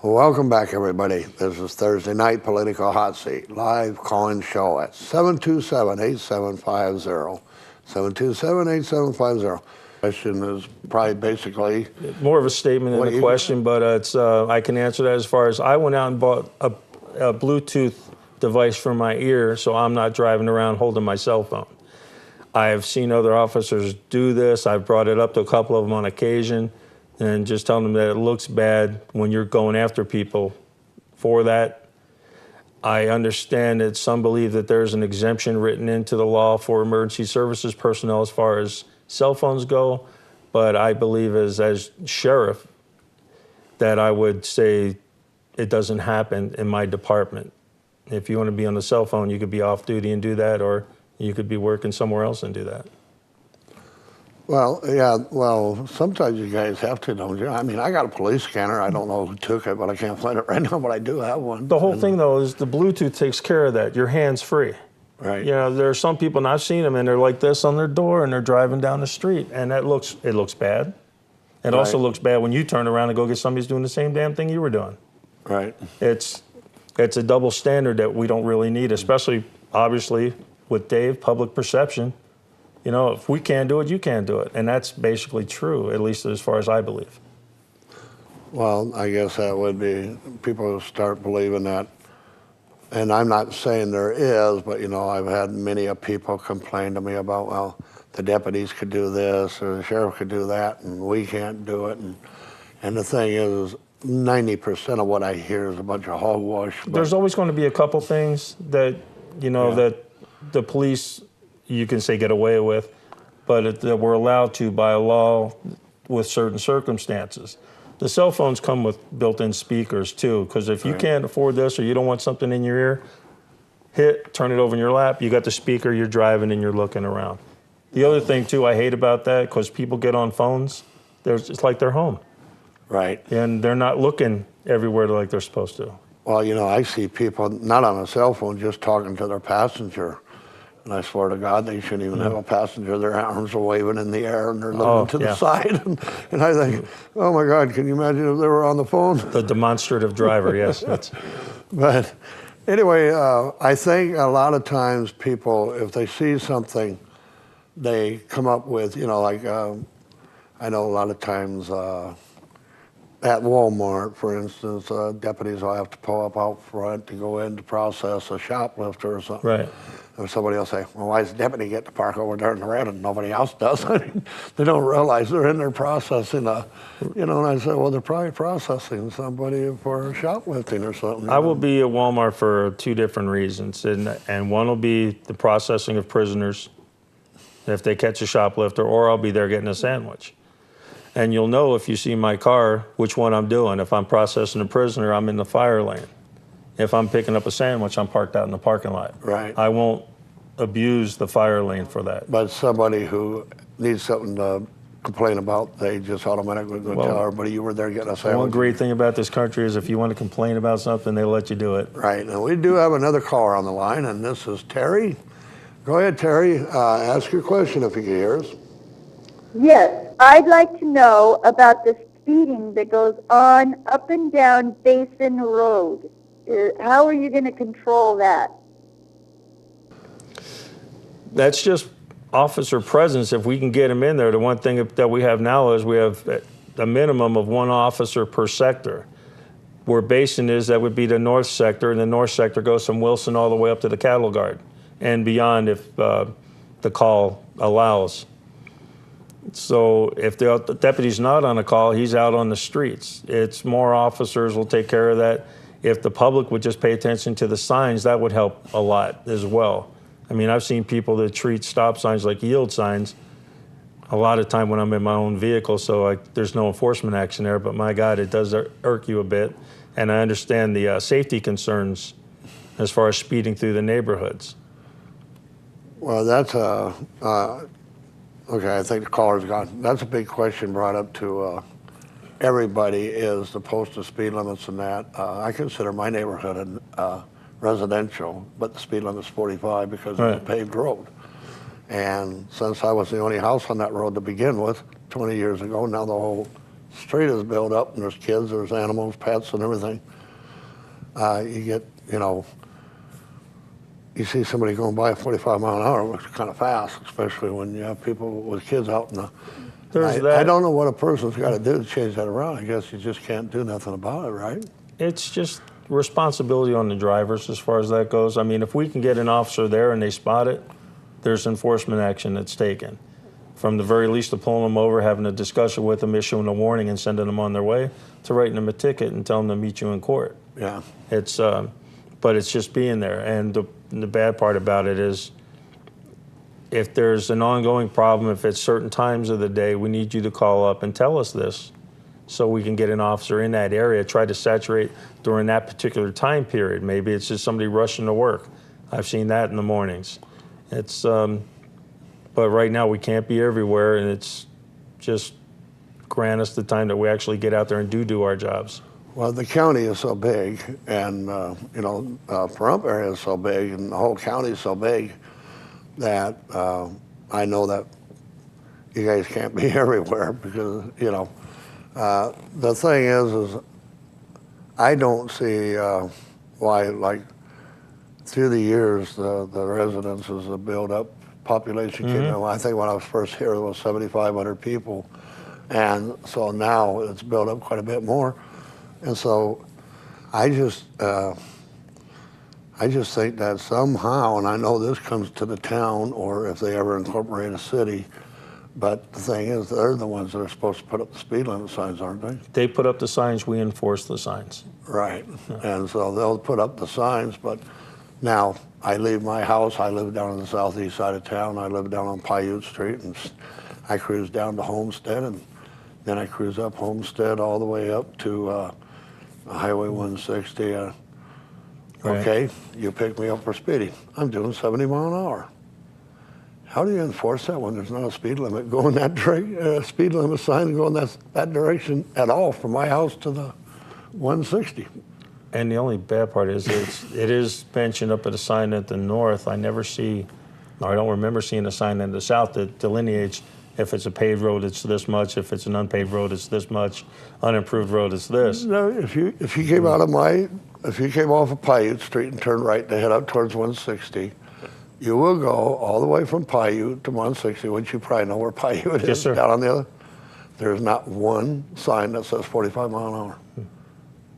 Well, welcome back, everybody. This is Thursday Night Political Hot Seat, live call-in show at 727-8750. 727-8750. Question is probably basically more of a statement than what a you- question, but it's I can answer that as far as I went out and bought a Bluetooth device for my ear so I'm not driving around holding my cell phone. I have seen other officers do this. I've brought it up to a couple of them on occasion and just telling them that it looks bad when you're going after people for that. I understand that some believe that there's an exemption written into the law for emergency services personnel as far as cell phones go, but I believe as sheriff that I would say it doesn't happen in my department. If you want to be on the cell phone, you could be off duty and do that, or you could be working somewhere else and do that. Well, yeah, well, sometimes you guys have to, don't you? I mean, I got a police scanner. I don't know who took it, but I can't find it right now, but I do have one. The whole thing, though, is the Bluetooth takes care of that. Your hands free. Right. You know, there are some people, and I've seen them, and they're like this on their door, and they're driving down the street, and it looks bad. It also looks bad when you turn around and go get somebody who's doing the same damn thing you were doing. Right. It's a double standard that we don't really need, especially, obviously, with Dave, public perception. You know, if we can't do it, you can't do it. And that's basically true, at least as far as I believe. Well, I guess that would be, people start believing that. And I'm not saying there is, but, you know, I've had many of people complain to me about, well, the deputies could do this or the sheriff could do that and we can't do it. And the thing is 90% of what I hear is a bunch of hogwash. There's always going to be a couple things that, you know, that the police, you can say, get away with, but that we're allowed to by law with certain circumstances. The cell phones come with built-in speakers too, because if you can't afford this or you don't want something in your ear, turn it over in your lap, you got the speaker, you're driving and you're looking around. The other thing too I hate about that, because people get on phones, it's like they're home. Right. And they're not looking everywhere like they're supposed to. Well, you know, I see people not on a cell phone just talking to their passenger. And I swear to God, they shouldn't even have a passenger. Their arms are waving in the air and they're looking to the side. And I think, oh my God, can you imagine if they were on the phone? The demonstrative driver, yes. But anyway, I think a lot of times people, if they see something, they come up with, you know, like I know a lot of times at Walmart, for instance, deputies will have to pull up out front to go in to process a shoplifter or something. Right. Or somebody will say, well, why does the deputy get to park over there in the red and nobody else does? They don't realize they're in there processing you know, and I said, well, they're probably processing somebody for shoplifting or something. I will be at Walmart for two different reasons. And one will be the processing of prisoners if they catch a shoplifter, or I'll be there getting a sandwich. And you'll know if you see my car which one I'm doing. If I'm processing a prisoner, I'm in the fire lane. If I'm picking up a sandwich, I'm parked out in the parking lot. Right. I won't abuse the fire lane for that. But somebody who needs something to complain about, they just automatically go tell everybody you were there getting a sandwich. One great thing about this country is if you want to complain about something, they let you do it. Right. Now, we do have another caller on the line, and this is Terry. Go ahead, Terry. Ask your question if you can hear us. Yes, I'd like to know about the speeding that goes on up and down Basin Road. How are you going to control that? That's just officer presence. If we can get them in there, the one thing that we have now is we have a minimum of one officer per sector. Where Basin is, that would be the north sector, and the north sector goes from Wilson all the way up to the cattle guard and beyond if the call allows. So if the deputy's not on a call, he's out on the streets. It's more officers will take care of that. If the public would just pay attention to the signs, that would help a lot as well. I mean, I've seen people that treat stop signs like yield signs a lot of time when I'm in my own vehicle, so there's no enforcement action there, but my God, it does irk you a bit. And I understand the safety concerns as far as speeding through the neighborhoods. Well, that's okay, I think the caller's gone. That's a big question brought up to everybody, is the posted speed limits and that. I consider my neighborhood residential, but the speed limit's 45 because it's a paved road. And since I was the only house on that road to begin with, 20 years ago, now the whole street is built up and there's kids, there's animals, pets and everything, you get, you see somebody going by 45 mile an hour, which is kind of fast, especially when you have people with kids out in the... I don't know what a person's got to do to change that around. I guess you just can't do nothing about it, right? It's just responsibility on the drivers as far as that goes. I mean, if we can get an officer there and they spot it, there's enforcement action that's taken. From the very least of pulling them over, having a discussion with them, issuing a warning and sending them on their way, to writing them a ticket and telling them to meet you in court. Yeah. It's, but it's just being there. And the bad part about it is, if there's an ongoing problem, if it's certain times of the day, we need you to call up and tell us this so we can get an officer in that area, try to saturate during that particular time period. Maybe it's just somebody rushing to work. I've seen that in the mornings. It's, but right now we can't be everywhere, and it's just grant us the time that we actually get out there and do our jobs. Well, the county is so big, and Pahrump area is so big, and the whole county is so big that I know that you guys can't be everywhere because, the thing is I don't see why, like, through the years, the residences have built up, population came I think when I was first here, there was 7,500 people, and so now it's built up quite a bit more, and so I just think that somehow, and I know this comes to the town, or if they ever incorporate a city, but the thing is, they're the ones that are supposed to put up the speed limit signs, aren't they? They put up the signs, we enforce the signs. Right, and so they'll put up the signs, but now I leave my house, I live down on the southeast side of town, I live down on Paiute Street, and I cruise down to Homestead, and then I cruise up Homestead all the way up to Highway 160, Right. Okay, you pick me up for speeding. I'm doing 70 mile an hour. How do you enforce that when there's not a speed limit going that direction, speed limit sign going that direction at all from my house to the 160? And the only bad part is it is mentioned up at a sign at the north. I don't remember seeing a sign in the south that delineates if it's a paved road, it's this much. If it's an unpaved road, it's this much. Unimproved road, it's this. No, if you came if you came off of Paiute Street and turned right to head up towards 160, you will go all the way from Paiute to 160, which you probably know where Paiute Yes, is, sir. down on the other. There's not one sign that says 45 mile an hour.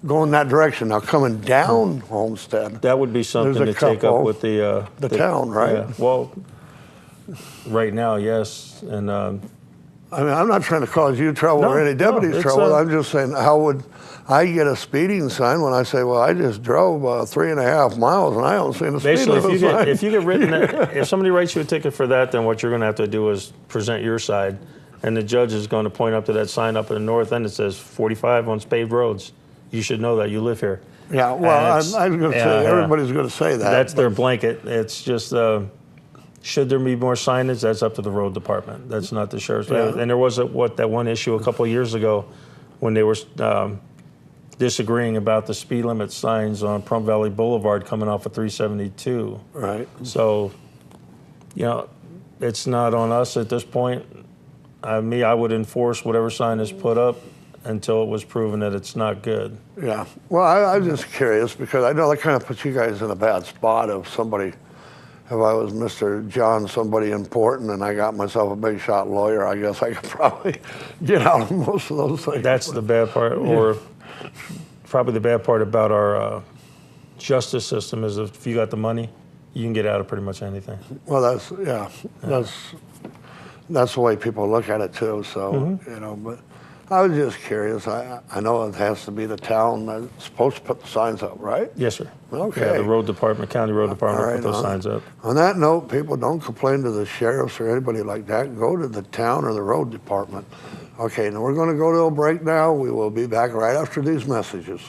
Going that direction. Now coming down Homestead, That would be something There's a to take up couple. with the town, right? Yeah. Well, right now, yes, and I mean, I'm not trying to cause you trouble or any deputies it's, trouble. I'm just saying, how would I get a speeding sign when I say, well, I just drove 3.5 miles and I don't see a speed basically, limit sign? if you get written, if somebody writes you a ticket for that, then what you're going to have to do is present your side, and the judge is going to point up to that sign up at the north end that says 45 on paved roads. You should know that. You live here. Yeah, well, I was going to say, yeah. everybody's going to say that. That's their blanket. It's just, should there be more signage? That's up to the road department. That's not the sheriff's. Yeah. And there was that one issue a couple of years ago when they were disagreeing about the speed limit signs on Pahrump Valley Boulevard coming off of 372. Right. So, it's not on us at this point. I would enforce whatever sign is put up until it was proven that it's not good. Yeah. Well, I'm just curious because I know that kind of puts you guys in a bad spot if somebody, if I was Mr. John, somebody important, and I got myself a big shot lawyer, I guess I could probably get out of most of those things. That's the bad part, or probably the bad part about our justice system is if you got the money, you can get out of pretty much anything. Well, that's the way people look at it too. So but I was just curious. I know it has to be the town that's supposed to put the signs up, right? Yes, sir. Okay. Yeah, the road department, county road department, All right, put those signs up. On that note, people, don't complain to the sheriffs or anybody like that. Go to the town or the road department. Okay, now we're going to go to a break now. We will be back right after these messages.